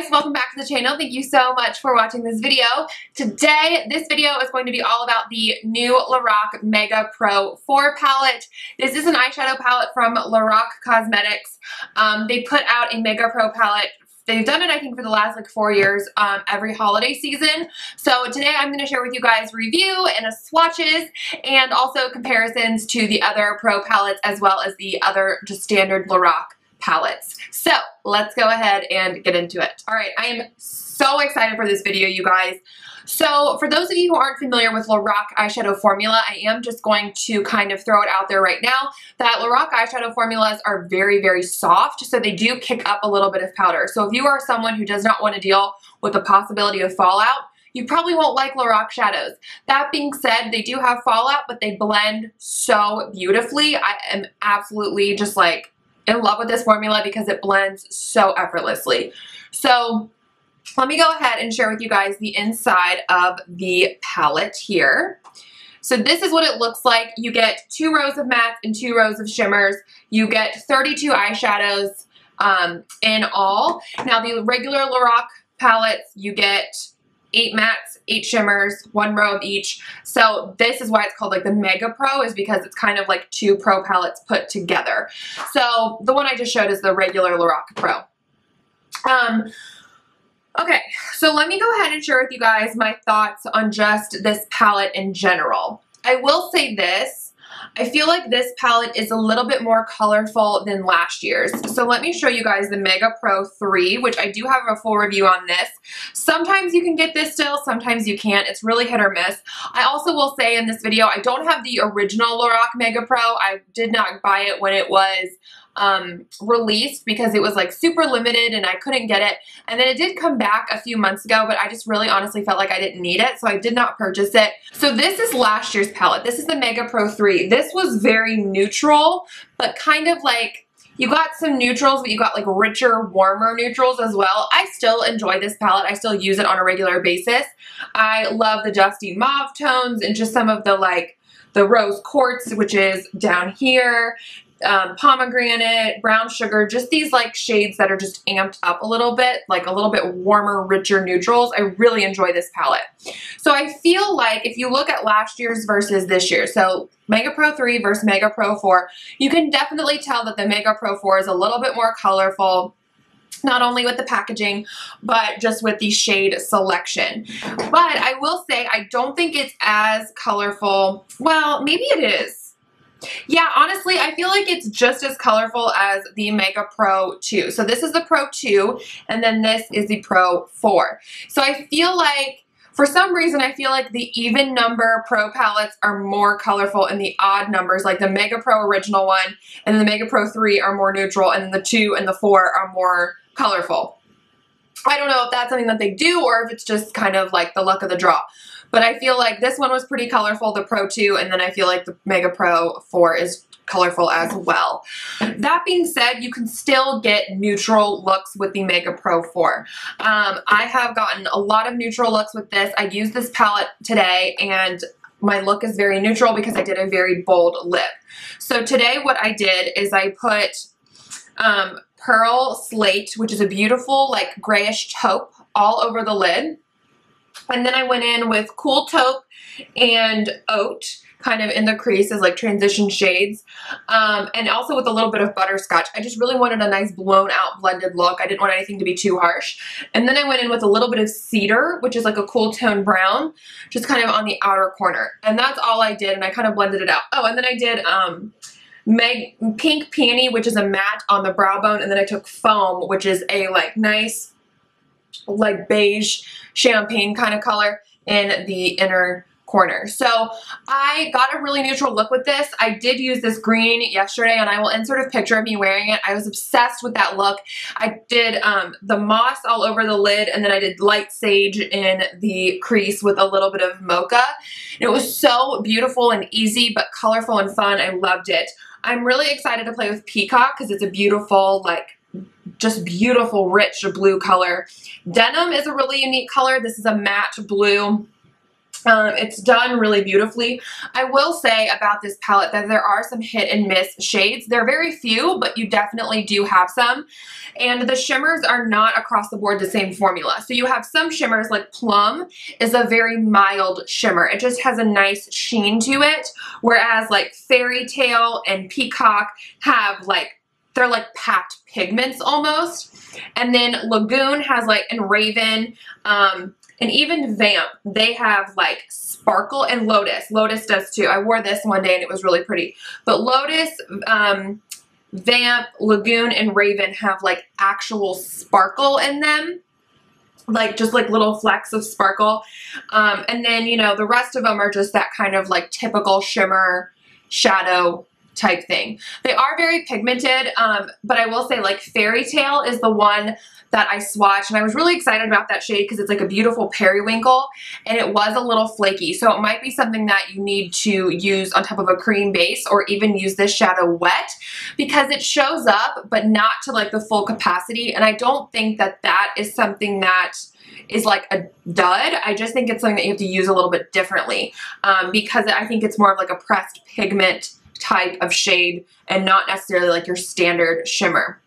guys, welcome back to the channel. Thank you so much for watching this video. Today, this video is going to be all about the new Lorac Mega Pro 4 palette. This is an eyeshadow palette from Lorac Cosmetics. They put out a Mega Pro palette. They've done it, I think, for the last 4 years, every holiday season. So today I'm going to share with you guys review and a swatches and also comparisons to the other Pro palettes as well as the other just standard Lorac palettes. So let's go ahead and get into it. All right, I am so excited for this video, you guys. So for those of you who aren't familiar with Lorac eyeshadow formula, I am just going to kind of throw it out there right now that Lorac eyeshadow formulas are very, very soft, so they do kick up a little bit of powder. So if you are someone who does not want to deal with the possibility of fallout, you probably won't like Lorac shadows. That being said, they do have fallout, but they blend so beautifully. I am absolutely just like in love with this formula because it blends so effortlessly. So let me go ahead and share with you guys the inside of the palette here. So this is what it looks like. You get 2 rows of mattes and 2 rows of shimmers. You get 32 eyeshadows in all. Now the regular Lorac palettes, you get 8 mattes, 8 shimmers, 1 row of each. So this is why it's called like the Mega Pro, is because it's kind of like 2 Pro palettes put together. So the one I just showed is the regular Lorac Pro. Okay, so let me go ahead and share with you guys my thoughts on just this palette in general. I will say this. I feel like this palette is a little bit more colorful than last year's. So let me show you guys the Mega Pro 3, which I do have a full review on this. Sometimes you can get this still, sometimes you can't. It's really hit or miss. I also will say in this video, I don't have the original Lorac Mega Pro. I did not buy it when it was released because it was like super limited and I couldn't get it. And then it did come back a few months ago, but I just really honestly felt like I didn't need it, so I did not purchase it. So this is last year's palette. This is the Mega Pro 3. This was very neutral, but kind of like you got some neutrals, but you got like richer, warmer neutrals as well. I still enjoy this palette. I still use it on a regular basis. I love the dusty mauve tones and just some of the like the rose quartz, which is down here. Pomegranate, brown sugar, just these like shades that are just amped up a little bit, like a little bit warmer, richer neutrals. I really enjoy this palette. So I feel like if you look at last year's versus this year, so Mega Pro 3 versus Mega Pro 4, you can definitely tell that the Mega Pro 4 is a little bit more colorful, not only with the packaging, but just with the shade selection. But I will say, I don't think it's as colorful. Well, maybe it is. Yeah, honestly, I feel like it's just as colorful as the Mega Pro 2. So this is the Pro 2, and then this is the Pro 4. So I feel like, for some reason, I feel like the even number Pro palettes are more colorful and the odd numbers, like the Mega Pro original one and the Mega Pro 3 are more neutral, and then the 2 and the 4 are more colorful. I don't know if that's something that they do or if it's just kind of like the luck of the draw. But I feel like this one was pretty colorful, the Pro 2, and then I feel like the Mega Pro 4 is colorful as well. That being said, you can still get neutral looks with the Mega Pro 4. I have gotten a lot of neutral looks with this. I used this palette today, and my look is very neutral because I did a very bold lip. So today what I did is I put Pearl Slate, which is a beautiful like grayish taupe, all over the lid. And then I went in with Cool Taupe and Oat, kind of in the creases, like transition shades. And also with a little bit of Butterscotch. I just really wanted a nice blown out blended look. I didn't want anything to be too harsh. And then I went in with a little bit of Cedar, which is like a cool tone brown, just kind of on the outer corner. And that's all I did, and I kind of blended it out. Oh, and then I did Pink Peony, which is a matte on the brow bone, and then I took Foam, which is a like nice like beige champagne kind of color in the inner corner. So I got a really neutral look with this. I did use this green yesterday, and I will insert a picture of me wearing it. I was obsessed with that look. I did the moss all over the lid, and then I did light sage in the crease with a little bit of mocha. It was so beautiful and easy, but colorful and fun. I loved it. I'm really excited to play with Peacock because it's a beautiful, like, just beautiful, rich blue color. Denim is a really unique color. This is a matte blue. It's done really beautifully. I will say about this palette that there are some hit and miss shades. They're very few, but you definitely do have some. And the shimmers are not across the board the same formula. So you have some shimmers, like Plum is a very mild shimmer. It just has a nice sheen to it. Whereas like Fairy Tale and Peacock have like, they're like packed pigments almost. And then Lagoon has like, and Raven, and even Vamp, they have like sparkle, and Lotus. Lotus does too. I wore this one day and it was really pretty. But Lotus, Vamp, Lagoon, and Raven have like actual sparkle in them. Like just like little flecks of sparkle. And then, you know, the rest of them are just that kind of like typical shimmer shadow type thing. They are very pigmented, but I will say like Fairy Tale is the one that I swatched, and I was really excited about that shade because it's like a beautiful periwinkle, and it was a little flaky. So it might be something that you need to use on top of a cream base, or even use this shadow wet, because it shows up, but not to like the full capacity. And I don't think that that is something that is like a dud. I just think it's something that you have to use a little bit differently, because I think it's more of like a pressed pigment type of shade and not necessarily like your standard shimmer.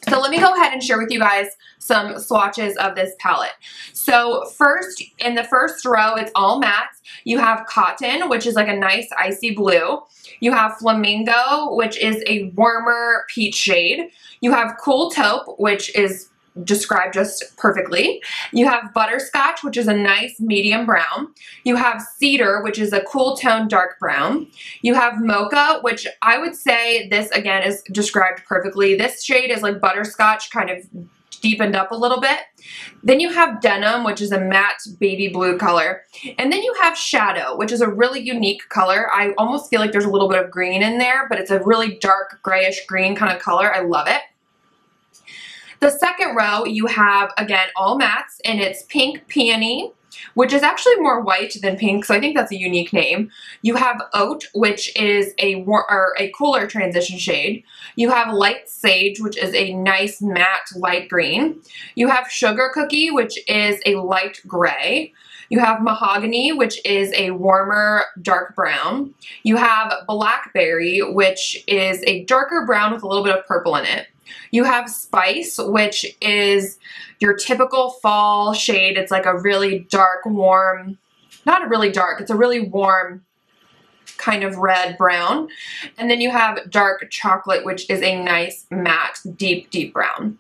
So let me go ahead and share with you guys some swatches of this palette. So first, in the first row, it's all mattes. You have Cotton, which is like a nice icy blue. You have Flamingo, which is a warmer peach shade. You have Cool Taupe, which is described just perfectly. You have Butterscotch, which is a nice medium brown. You have Cedar, which is a cool tone dark brown. You have Mocha, which I would say this again is described perfectly. This shade is like Butterscotch kind of deepened up a little bit. Then you have Denim, which is a matte baby blue color. And then you have Shadow, which is a really unique color. I almost feel like there's a little bit of green in there, but it's a really dark grayish green kind of color. I love it. The second row, you have, again, all mattes, and it's Pink Peony, which is actually more white than pink, so I think that's a unique name. You have Oat, which is a cooler transition shade. You have Light Sage, which is a nice matte light green. You have Sugar Cookie, which is a light gray. You have Mahogany, which is a warmer dark brown. You have Blackberry, which is a darker brown with a little bit of purple in it. You have Spice, which is your typical fall shade. It's like a really dark, warm, not really dark, it's a really warm kind of red brown. And then you have Dark Chocolate, which is a nice matte, deep, deep brown.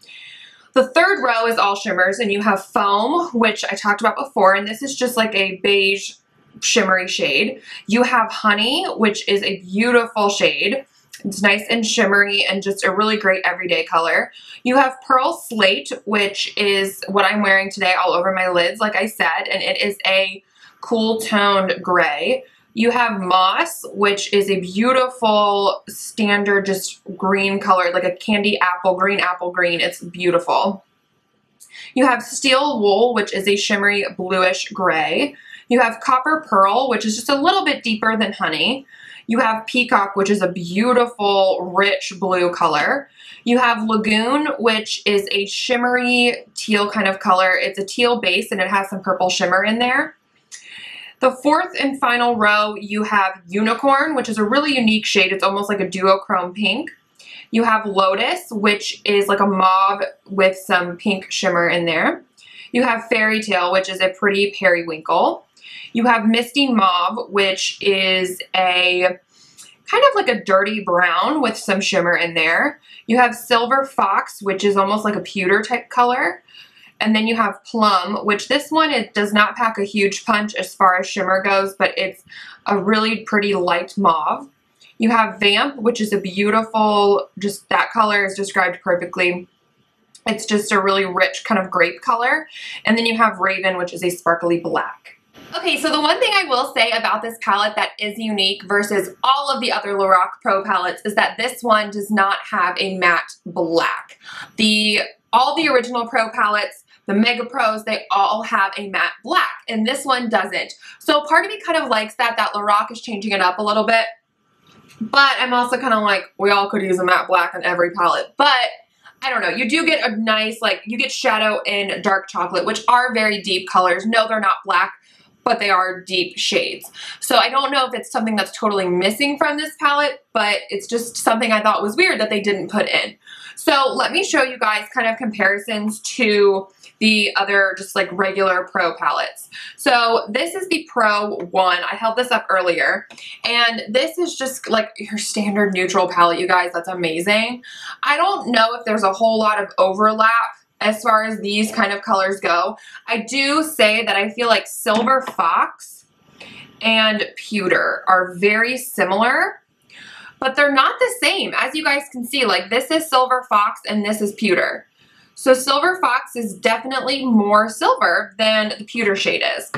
The third row is all shimmers, and you have Foam, which I talked about before, and this is just like a beige shimmery shade. You have Honey, which is a beautiful shade. It's nice and shimmery and just a really great everyday color. You have Pearl Slate, which is what I'm wearing today all over my lids, like I said, and it is a cool toned gray. You have Moss, which is a beautiful standard just green color, like a candy apple green. It's beautiful. You have Steel Wool, which is a shimmery bluish gray. You have Copper Pearl, which is just a little bit deeper than Honey. You have Peacock, which is a beautiful, rich blue color. You have Lagoon, which is a shimmery teal kind of color. It's a teal base and it has some purple shimmer in there. The fourth and final row, you have Unicorn, which is a really unique shade. It's almost like a duochrome pink. You have Lotus, which is like a mauve with some pink shimmer in there. You have Fairy Tale, which is a pretty periwinkle. You have Misty Mauve, which is a kind of like a dirty brown with some shimmer in there. You have Silver Fox, which is almost like a pewter type color. And then you have Plum, which this one, it does not pack a huge punch as far as shimmer goes, but it's a really pretty light mauve. You have Vamp, which is a beautiful, just that color is described perfectly. It's just a really rich kind of grape color. And then you have Raven, which is a sparkly black. Okay, so the one thing I will say about this palette that is unique versus all of the other Lorac Pro palettes is that this one does not have a matte black. All the original Pro palettes, the Mega Pros, they all have a matte black, and this one doesn't. So part of me kind of likes that Lorac is changing it up a little bit, but I'm also kind of like, we all could use a matte black on every palette, but I don't know, you do get a nice, like, you get Shadow and Dark Chocolate, which are very deep colors. No, they're not black, but they are deep shades. So I don't know if it's something that's totally missing from this palette, but it's just something I thought was weird that they didn't put in. So let me show you guys kind of comparisons to the other just like regular Pro palettes. So this is the Pro 1. I held this up earlier, and this is just like your standard neutral palette, you guys. That's amazing. I don't know if there's a whole lot of overlap as far as these kind of colors go. I do say that I feel like Silver Fox and Pewter are very similar, but they're not the same. As you guys can see, like this is Silver Fox and this is Pewter. So Silver Fox is definitely more silver than the Pewter shade is.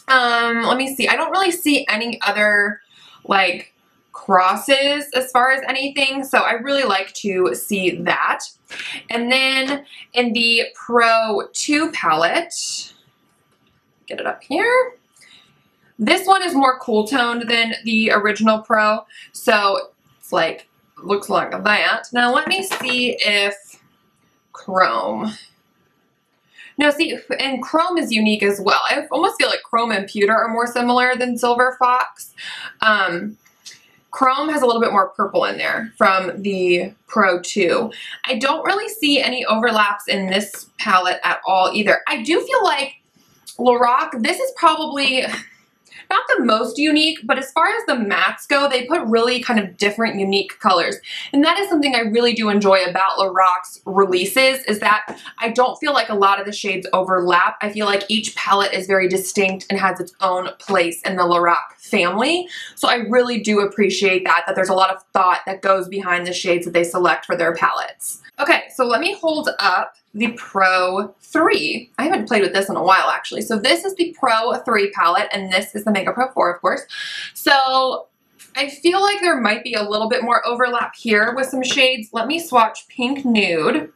Let me see. I don't really see any other like crosses as far as anything, so I really like to see that. And then in the Pro 2 palette, get it up here. This one is more cool toned than the original Pro, so it's like, looks like that. Now let me see if Chrome. No, see, and Chrome is unique as well. I almost feel like Chrome and Pewter are more similar than Silver Fox. Chrome has a little bit more purple in there from the Pro 2. I don't really see any overlaps in this palette at all either. I do feel like Lorac, this is probably not the most unique, but as far as the mattes go, they put really kind of different, unique colors. And that is something I really do enjoy about Lorac's releases, is that I don't feel like a lot of the shades overlap. I feel like each palette is very distinct and has its own place in the Lorac family. So I really do appreciate that there's a lot of thought that goes behind the shades that they select for their palettes. Okay, so let me hold up the Pro 3. I haven't played with this in a while, actually. So this is the Pro 3 palette, and this is the Mega Pro 4, of course. So I feel like there might be a little bit more overlap here with some shades. Let me swatch Pink Nude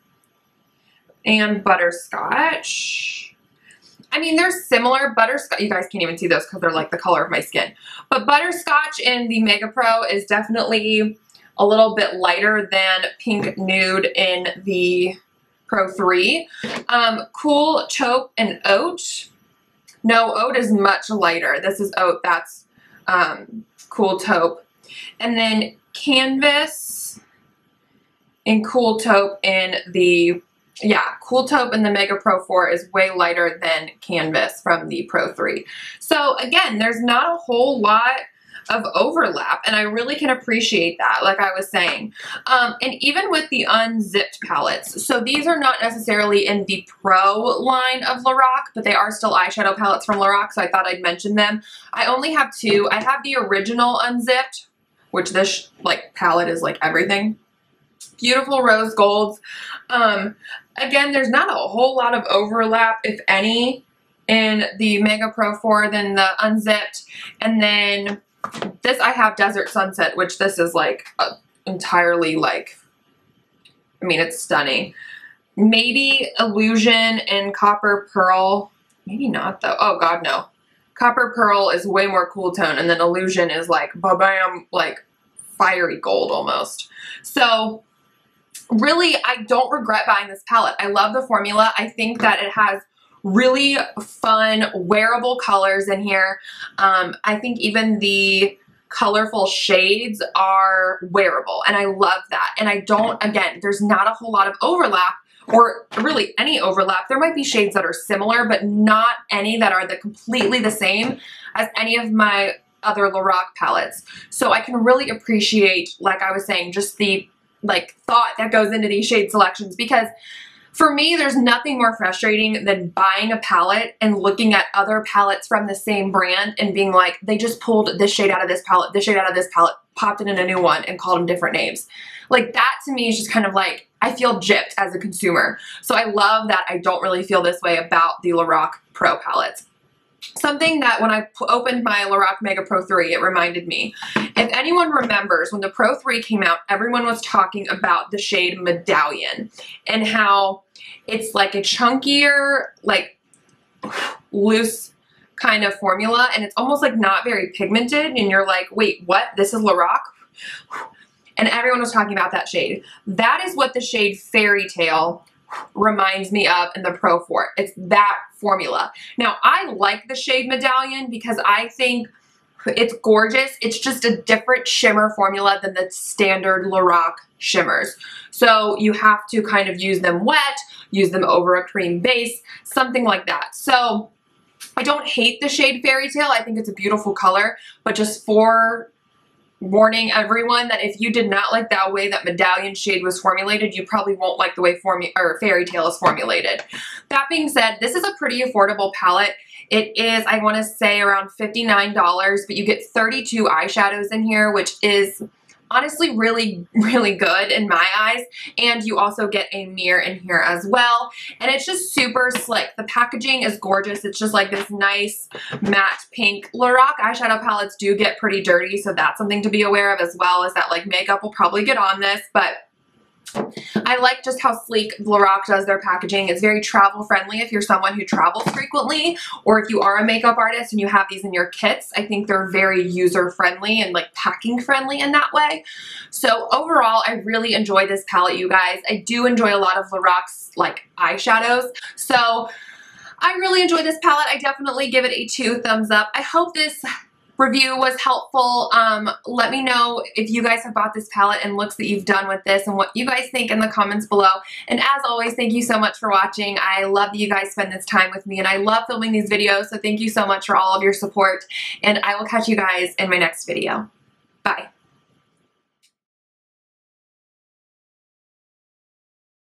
and Butterscotch. I mean, they're similar. Butterscotch, you guys can't even see those because they're like the color of my skin. But Butterscotch in the Mega Pro is definitely a little bit lighter than Pink Nude in the Pro 3. Cool Taupe and Oat. No, Oat is much lighter. This is Oat. That's Cool Taupe. And then Canvas and Cool Taupe in the, Cool Taupe in the Mega Pro 4 is way lighter than Canvas from the Pro 3. So again, there's not a whole lot of overlap, and I really can appreciate that, like I was saying. And even with the unzipped palettes, so these are not necessarily in the Pro line of Lorac, but they are still eyeshadow palettes from Lorac, so I thought I'd mention them. I only have two. I have the original unzipped, which this like palette is like everything. Beautiful rose golds. Again, there's not a whole lot of overlap, if any, in the Mega Pro 4 than the unzipped. And then this, I have Desert Sunset, which this is like entirely like, I mean, it's stunning. Maybe Illusion and Copper Pearl. Maybe not though. Oh God, no. Copper Pearl is way more cool tone, and then Illusion is like ba-bam, like fiery gold almost. So really, I don't regret buying this palette. I love the formula. I think that it has really fun, wearable colors in here. I think even the colorful shades are wearable, and I love that. And I don't, again, there's not a whole lot of overlap, or really any overlap. There might be shades that are similar, but not any that are completely the same as any of my other Lorac palettes. So I can really appreciate, like I was saying, just the like thought that goes into these shade selections, because for me, there's nothing more frustrating than buying a palette and looking at other palettes from the same brand and being like, they just pulled this shade out of this palette, this shade out of this palette, popped it in a new one and called them different names. Like that to me is just kind of like, I feel gypped as a consumer. So I love that I don't really feel this way about the Lorac Pro palettes. Something that when I opened my Lorac Mega Pro 3, it reminded me. If anyone remembers, when the Pro 3 came out, everyone was talking about the shade Medallion and how it's like a chunkier, like loose kind of formula, and it's almost like not very pigmented, and you're like, wait, what? This is Lorac? And everyone was talking about that shade. That is what the shade Fairy Tale reminds me of in the Pro 4. It's that formula. Now, I like the shade Medallion because I think it's gorgeous. It's just a different shimmer formula than the standard Lorac shimmers. So you have to kind of use them wet, use them over a cream base, something like that. So I don't hate the shade Fairy Tale. I think it's a beautiful color, but just warning everyone that if you did not like that way that Medallion shade was formulated, you probably won't like the way Fairy Tale is formulated. That being said, this is a pretty affordable palette. It is, I want to say, around $59, but you get 32 eyeshadows in here, which is honestly really, really good in my eyes. And you also get a mirror in here as well. And it's just super slick. The packaging is gorgeous. It's just like this nice matte pink. Lorac eyeshadow palettes do get pretty dirty, so that's something to be aware of, as well as that like makeup will probably get on this, but I like just how sleek Lorac does their packaging. It's very travel friendly if you're someone who travels frequently, or if you are a makeup artist and you have these in your kits. I think they're very user friendly and like packing friendly in that way. So overall, I really enjoy this palette, you guys. I do enjoy a lot of Lorac's like eyeshadows. So I really enjoy this palette. I definitely give it a 2 thumbs up. I hope this review was helpful. Let me know if you guys have bought this palette and looks that you've done with this and what you guys think in the comments below. And as always, thank you so much for watching. I love that you guys spend this time with me, and I love filming these videos, so thank you so much for all of your support, and I will catch you guys in my next video. Bye.